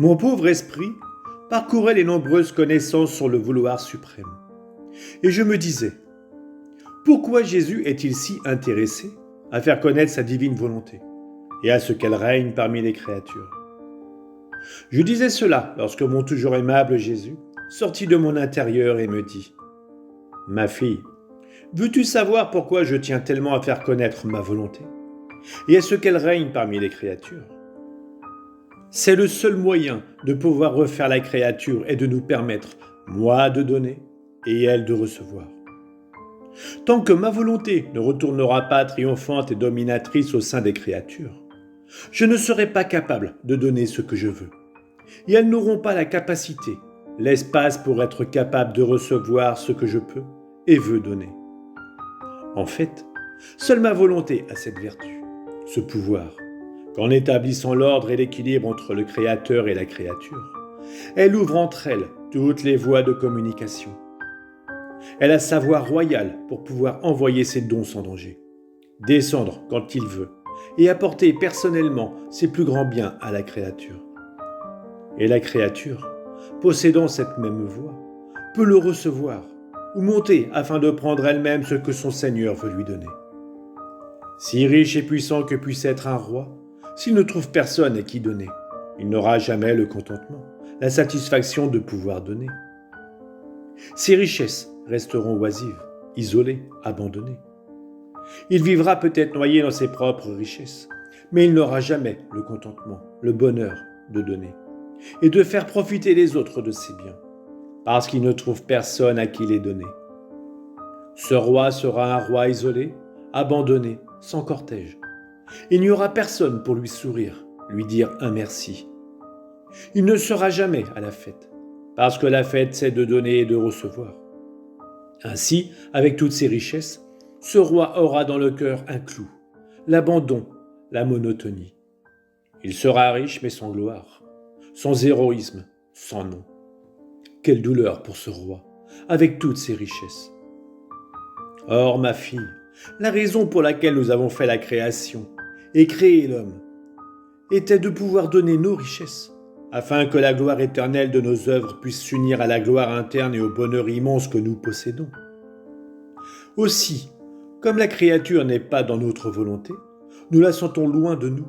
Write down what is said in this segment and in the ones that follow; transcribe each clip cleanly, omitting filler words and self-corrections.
Mon pauvre esprit parcourait les nombreuses connaissances sur le vouloir suprême. Et je me disais, pourquoi Jésus est-il si intéressé à faire connaître sa divine volonté et à ce qu'elle règne parmi les créatures? Je disais cela lorsque mon toujours aimable Jésus sortit de mon intérieur et me dit « Ma fille, veux-tu savoir pourquoi je tiens tellement à faire connaître ma volonté et à ce qu'elle règne parmi les créatures? C'est le seul moyen de pouvoir refaire la créature et de nous permettre, moi de donner et elle de recevoir. Tant que ma volonté ne retournera pas triomphante et dominatrice au sein des créatures, je ne serai pas capable de donner ce que je veux. Et elles n'auront pas la capacité, l'espace pour être capables de recevoir ce que je peux et veux donner. En fait, seule ma volonté a cette vertu, ce pouvoir, qu'en établissant l'ordre et l'équilibre entre le créateur et la créature, elle ouvre entre elles toutes les voies de communication. Elle a sa voie royale pour pouvoir envoyer ses dons sans danger, descendre quand il veut et apporter personnellement ses plus grands biens à la créature. Et la créature, possédant cette même voie, peut le recevoir ou monter afin de prendre elle-même ce que son Seigneur veut lui donner. Si riche et puissant que puisse être un roi, s'il ne trouve personne à qui donner, il n'aura jamais le contentement, la satisfaction de pouvoir donner. Ses richesses resteront oisives, isolées, abandonnées. Il vivra peut-être noyé dans ses propres richesses, mais il n'aura jamais le contentement, le bonheur de donner et de faire profiter les autres de ses biens, parce qu'il ne trouve personne à qui les donner. Ce roi sera un roi isolé, abandonné, sans cortège. Il n'y aura personne pour lui sourire, lui dire un merci. Il ne sera jamais à la fête, parce que la fête c'est de donner et de recevoir. Ainsi, avec toutes ses richesses, ce roi aura dans le cœur un clou, l'abandon, la monotonie. Il sera riche mais sans gloire, sans héroïsme, sans nom. Quelle douleur pour ce roi, avec toutes ses richesses. Or, ma fille, la raison pour laquelle nous avons fait la création et créé l'homme était de pouvoir donner nos richesses, afin que la gloire éternelle de nos œuvres puisse s'unir à la gloire interne et au bonheur immense que nous possédons. Aussi, comme la créature n'est pas dans notre volonté, nous la sentons loin de nous.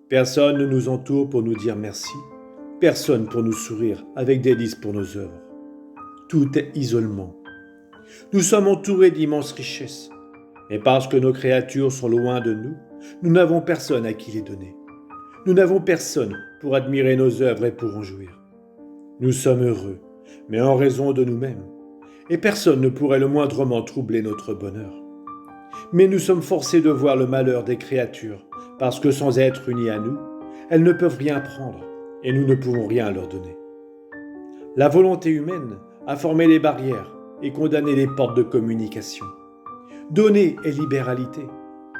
Personne ne nous entoure pour nous dire merci, personne pour nous sourire avec délices pour nos œuvres. Tout est isolement. Nous sommes entourés d'immenses richesses, mais parce que nos créatures sont loin de nous, nous n'avons personne à qui les donner. Nous n'avons personne pour admirer nos œuvres et pour en jouir. Nous sommes heureux, mais en raison de nous-mêmes, et personne ne pourrait le moindrement troubler notre bonheur. Mais nous sommes forcés de voir le malheur des créatures, parce que sans être unies à nous, elles ne peuvent rien prendre, et nous ne pouvons rien leur donner. La volonté humaine a formé les barrières et condamné les portes de communication. Donner est libéralité,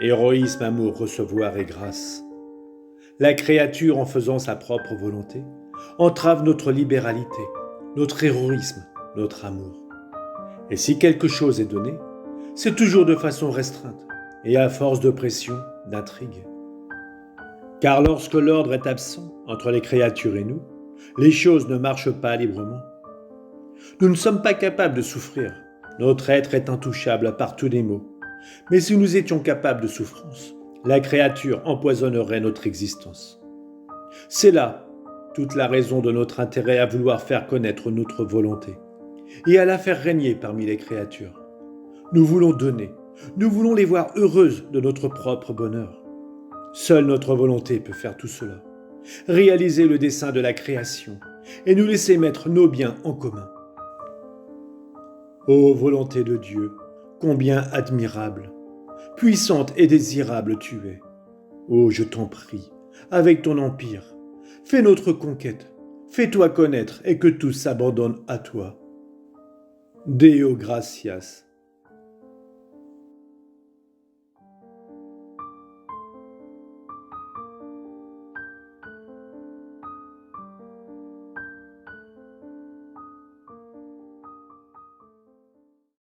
héroïsme, amour, recevoir et grâce. La créature, en faisant sa propre volonté, entrave notre libéralité, notre héroïsme, notre amour. Et si quelque chose est donné, c'est toujours de façon restreinte et à force de pression, d'intrigue. Car lorsque l'ordre est absent entre les créatures et nous, les choses ne marchent pas librement. Nous ne sommes pas capables de souffrir, notre être est intouchable par tous les maux. Mais si nous étions capables de souffrance, la créature empoisonnerait notre existence. C'est là toute la raison de notre intérêt à vouloir faire connaître notre volonté et à la faire régner parmi les créatures. Nous voulons donner, nous voulons les voir heureuses de notre propre bonheur. Seule notre volonté peut faire tout cela, réaliser le dessein de la création et nous laisser mettre nos biens en commun. Ô volonté de Dieu, combien admirable, puissante et désirable tu es. Ô, je t'en prie, avec ton empire, fais notre conquête, fais-toi connaître et que tous s'abandonnent à toi. Deo gratias.